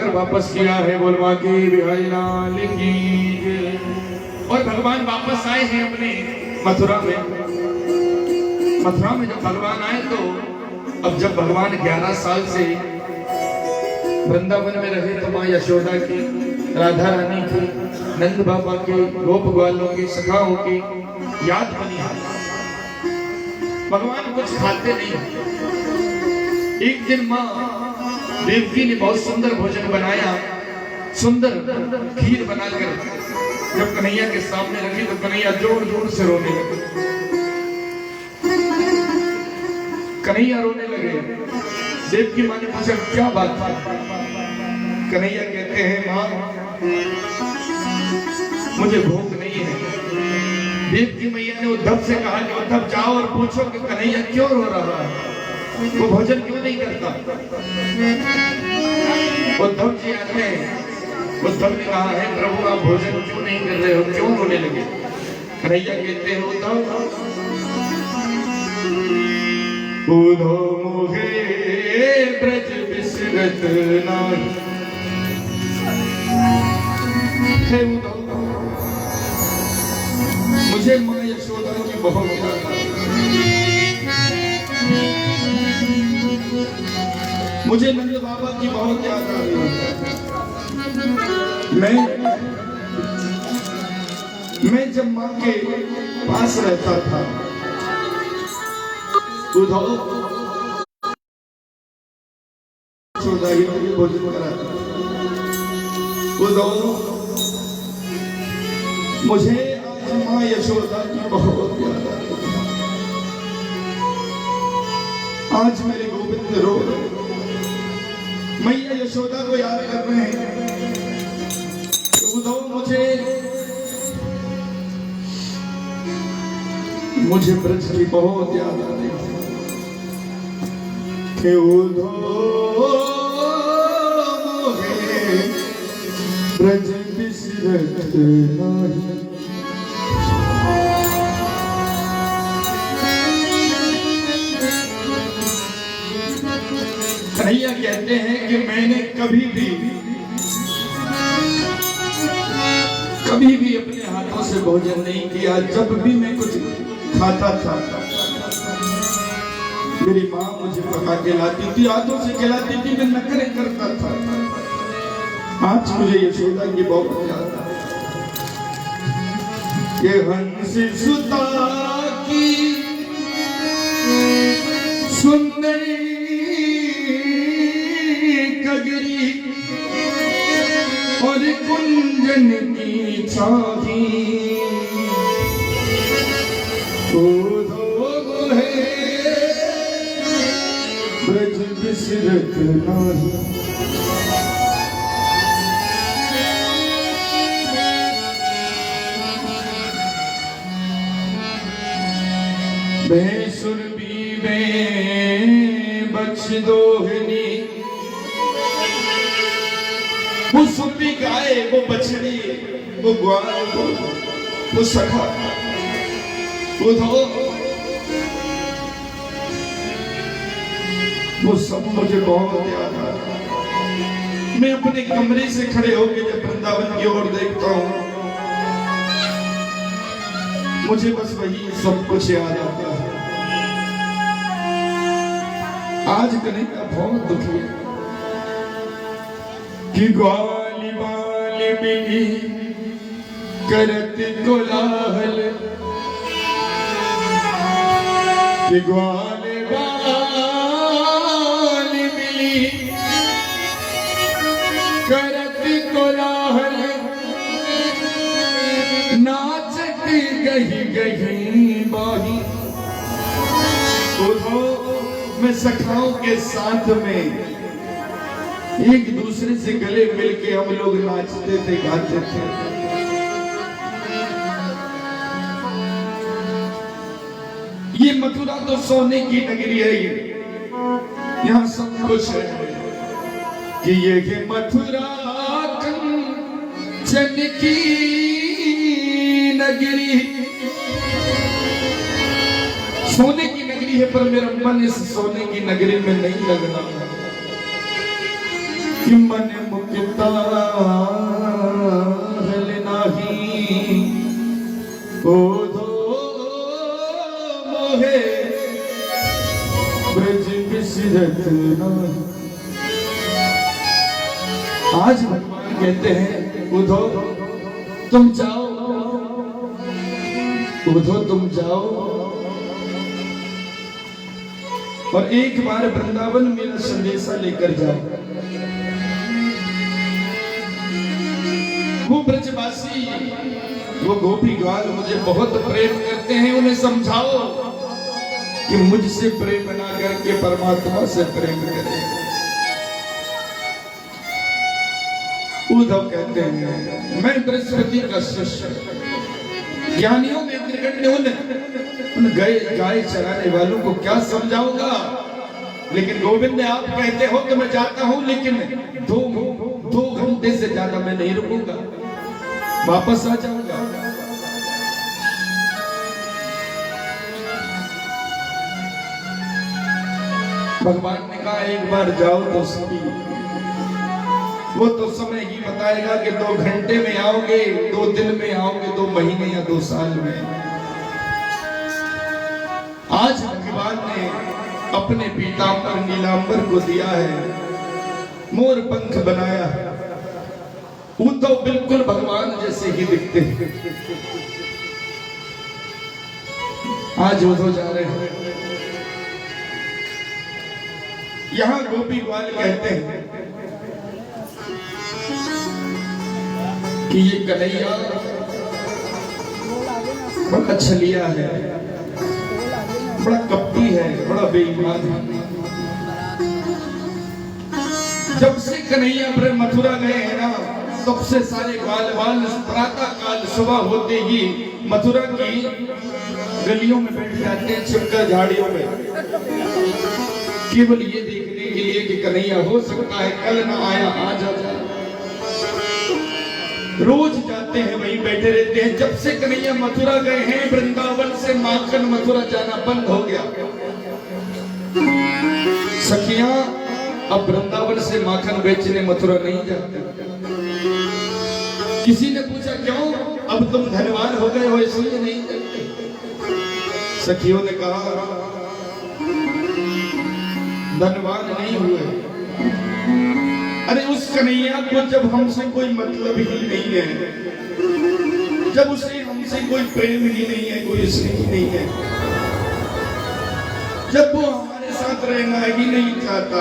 कर वापस किया है। बोलवा के बिहारी लाल की जय। और भगवान वापस आए हैं अपने मथुरा में। मथुरा में जब भगवान आए तो अब जब भगवान 11 साल से वृंदावन में रहे तो माँ यशोदा की, राधा रानी की, नंद बाबा के, गोप ग्वालों की, सखाओं की याद बनी है। भगवान कुछ खाते नहीं। एक दिन माँ देवकी ने बहुत सुंदर भोजन बनाया, सुंदर खीर बनाकर जब कन्हैया के सामने रखी तो कन्हैया जोर जोर से रोने लगे। कन्हैया रोने लगे। देवकी माँ ने पूछा क्या बात है? कन्हैया कहते हैं माँ मुझे भूख नहीं है। देवकी मैया ने उद्धव से कहा कि उद्धव जाओ और पूछो कि कन्हैया क्यों रो रहा है, वो भोजन क्यों नहीं करता। उद्धव जी आते हैं। उद्धव ने कहा है प्रभु आप भोजन क्यों नहीं कर रहे हो, क्यों रोने लगे? कन्हैया कहते हैं उद्धव मोहे ब्रज बिसरत नाही। हे उद्धव मुझे माँ यशोदा की बहुत याद आती है, मुझे नंद बाबा की बहुत याद आ रही है। मैं जब माँ के पास रहता था उद्धव यशोदा ही मुझे भोजन कराता। उद्धव मुझे आज माँ यशोदा की बहुत याद आती है। आज मेरे गोविंद रो रहे, मैया यशोदा को याद कर रहे हैं। उद्धव मुझे ब्रज की बहुत याद आ रही है। ब्रज बिसरत नाही। कन्हैया कहते हैं कि मैंने कभी भी अपने हाथों से भोजन नहीं किया। जब भी मैं कुछ खाता था मेरी माँ मुझे पका के लाती थी, हाथों से खिलाती थी, मैं नखरे करता था। आज मुझे यशोदा की बहुत याद आ ये हंस सुता की सुंदरी कगरी और कुंजन की छाही ब्रज बिसरत नाही। भैंसुर बीबे बख्श दोहनी, वो सुपी गाय, वो बछड़ी, वो ग्वाल, वो सखा, वो सब मुझे बहुत याद आ रहा है। मैं अपने कमरे से खड़े होकर जब वृंदावन की ओर देखता हूँ मुझे बस वही सब कुछ याद आता है। आज कन्हैया बहुत दुखी है कि ग्वाली बाली मिली करत कोलाहल, कि ग्वाली बाली मिली करत कोलाहल, नाचती गही गही बाही। मैं सखाओं के साथ में एक दूसरे से गले मिल के हम लोग नाचते थे, गाते थे। ये मथुरा तो सोने की नगरी है, ये यहाँ सब कुछ है कि ये मथुरा कंचन की नगरी, सोने की नगरी है, पर मेरा मन इस सोने की नगरी में नहीं लगना। कि मन मुख ताल नाही ओधो मोहे ब्रज बिसरत नाही। आज भगवान कहते हैं उधो तुम जाओ, उधो तुम जाओ और एक बार वृंदावन मेरा संदेशा लेकर जाओ। वो ब्रजवासी, वो गोपी ग्वाल मुझे बहुत प्रेम करते हैं, उन्हें समझाओ कि मुझसे प्रेम ना करके परमात्मा से प्रेम करें। उद्धव कहते हैं मैं बृहस्पति का शिष्य, ज्ञानियों में अग्रगण्य उन गाय चराने वालों को क्या समझाऊंगा, लेकिन गोविंद आप कहते हो कि मैं जाता हूं, लेकिन दो घंटे से ज्यादा मैं नहीं रुकूंगा, वापस आ जाऊंगा। भगवान ने कहा एक बार जाओ तो सही, वो तो समय ही बताएगा कि 2 घंटे में आओगे, 2 दिन में आओगे, 2 महीने या 2 साल में। आज भगवान ने अपने पीतांबर नीलांबर को दिया है, मोर पंख बनाया, उद्धव बिल्कुल भगवान जैसे ही दिखते हैं। आज उद्धव जा रहे हैं। यहां गोपी ग्वाल कहते हैं कि ये कन्हैया बड़ा छलिया है, बड़ा कपटी है, बड़ा बेईमान है। जब से कन्हैया मथुरा गए हैं ना, तब से सारे ग्वाल प्रातः काल सुबह होते ही मथुरा की गलियों में बैठ जाते हैं, छिपकर झाड़ियों में, केवल ये देखने के लिए कि कन्हैया हो सकता है कल ना आया आज आ जाए। रोज जाते हैं, वहीं बैठे रहते हैं। जब से कन्हैया मथुरा गए हैं, वृंदावन से माखन मथुरा जाना बंद हो गया। सखियां अब वृंदावन से माखन बेचने मथुरा नहीं जाते। किसी ने पूछा क्यों, अब तुम धनवान हो गए हो इसलिए नहीं जाते। सखियों ने कहा धनवान नहीं हुए, अरे उस कन्हैया को जब हमसे कोई मतलब ही नहीं है, जब उसे हमसे कोई प्रेम ही नहीं है, कोई स्नेह ही नहीं है, जब वो हमारे साथ रहना ही नहीं चाहता,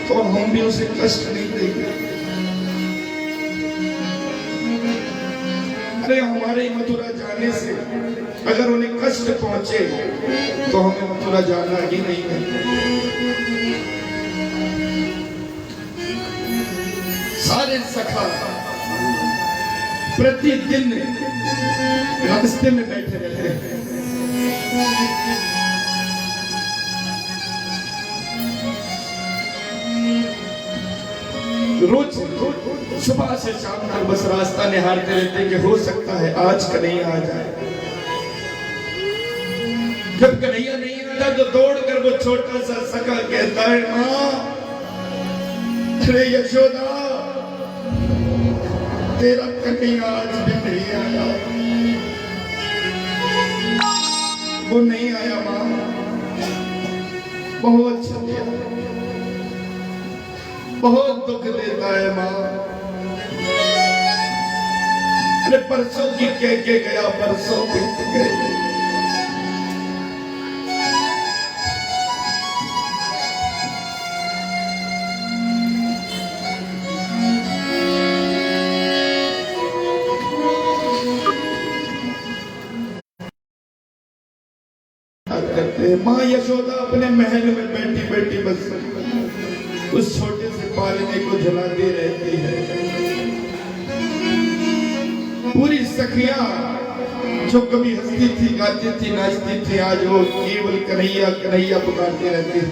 तो हम भी उसे कष्ट नहीं देंगे। अरे हमारे मथुरा जाने से अगर उन्हें कष्ट पहुंचे तो हमें मथुरा जाना ही नहीं है। सारे सखा प्रतिदिन रास्ते में बैठे रहते हैं। रोज सुबह से शाम तक बस रास्ता निहारते रहते कि हो सकता है आज कन्हैया आ जाए। जब कन्हैया नहीं आता तो दौड़कर वो छोटा सा सखा कहता है माँ, अरे यशोदा तेरा कन्हैया आज भी नहीं आया। वो नहीं आया माँ, बहुत छलिया, बहुत दुख देता है माँ। अरे परसों की कह के गया, परसों बीत गए। माँ यशोदा अपने महल में बैठी बैठी बस उस छोटे से पालने को झुलाती रहती है। पूरी सखियां जो कभी हंसती थी, गाती थी, नाचती थी, आज वो केवल कन्हैया कन्हैया पुकारती रहती है।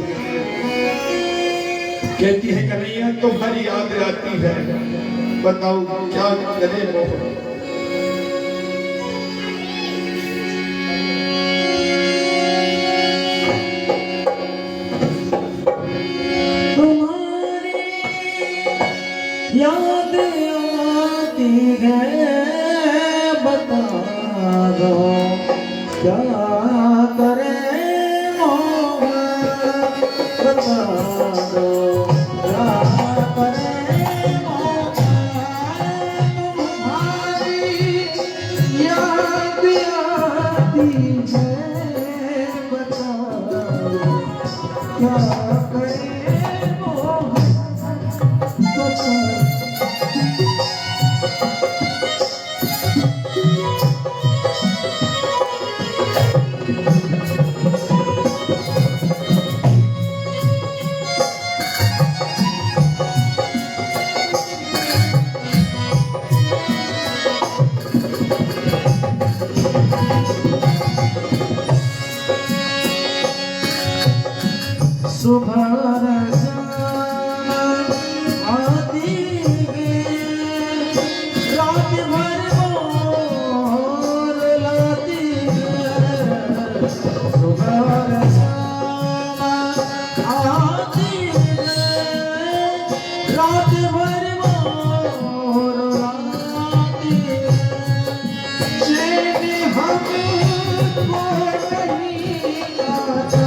कहती है कन्हैया तुम्हारी याद आती है, बताओ क्या करे मोहन। क्या करे मोहन बताओ। सुबह आती गे रात भर मोर लाती गे। सुबह आती गे रात भर मोर लाती गे। चैन हमको नहीं आता,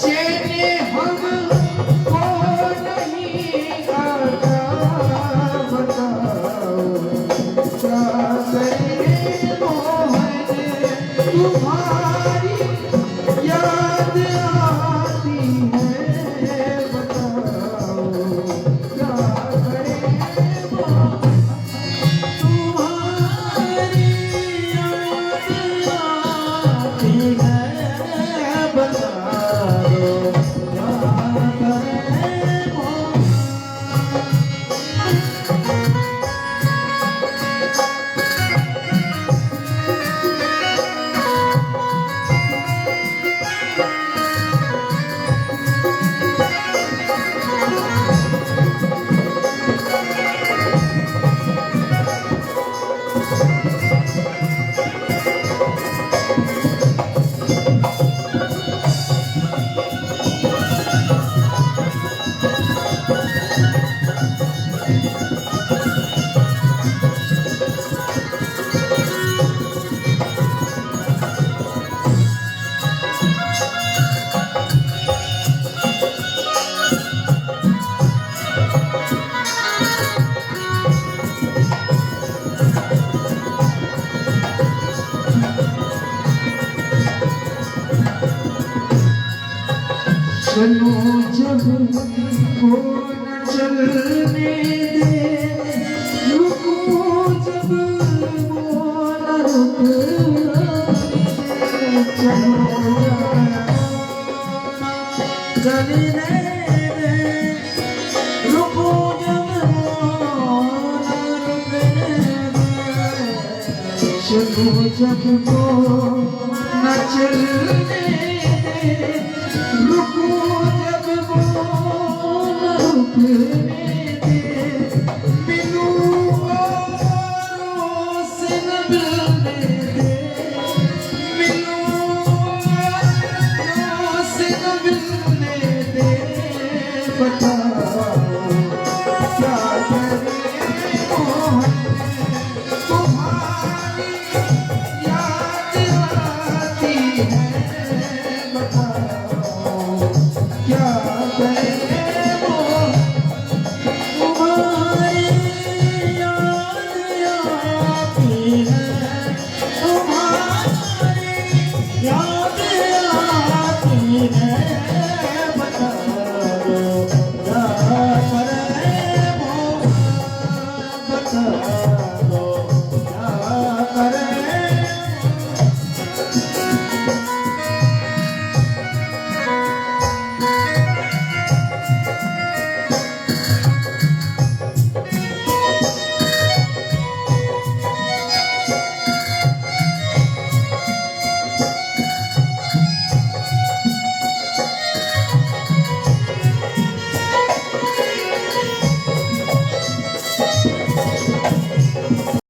चैन हमको नहीं आता, बताओ क्या करे मोहन तुम्हारी याद आती है, बताओ क्या करे मोहन तुम्हारी याद आती है, बताओ क्या करे मोहन। चलो जब को न चलने दे, रुको जब वो न रुकने दे। चलो चलने दे, रुको जब वो न रुकने दे। चलो जब को न चलने दे, रुको जब वो न रुकने दे। मिलूं औरों से न मिलने दे, मिलूं औरों से न मिलने दे, बताओ क्या करे मोहन तुम्हारी याद आती है, बताओ क्या करे।